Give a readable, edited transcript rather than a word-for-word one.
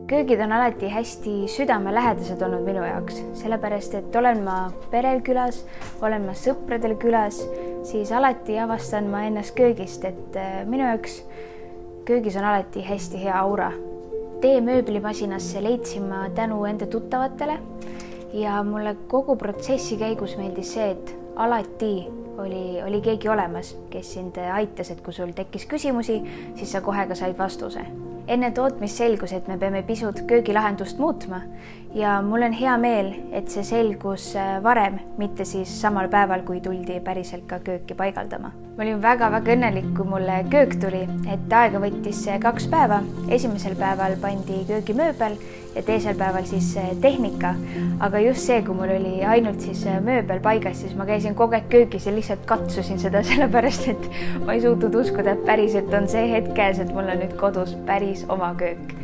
Köögid on alati hästi südamelähedased olnud minu jaoks, sellepärast et olen ma perel külas, olen ma sõpradel külas, siis alati avastan ma ennast köögist, et minu jaoks köögis on alati hästi hea aura. Tee mööblimasinasse leidsin ma tänu enda tuttavatele ja mulle kogu protsessi käigus meeldis see, et alati oli keegi olemas, kes sind aitas, et kui sul tekkis küsimusi, siis sa kohe ka said vastuse. Enne tootmist selgus, et me peame pisut köögilahendust muutma ja mul on hea meel, et see selgus varem, mitte siis samal päeval, kui tuldi päriselt ka kööki paigaldama. Ma olin väga-väga õnnelik, kui mulle köök tuli, et aega võttis 2 päeva. Esimesel päeval pandi köögimööbel ja teisel päeval siis tehnika. Aga just see, kui mul oli ainult siis mööbel paigas, siis ma käisin kogu aeg köögis ja lihtsalt katsusin seda, sellepärast et ma ei suutnud uskuda, et päriselt on see hetk käes, et mul on nüüd kodus päris oma köök.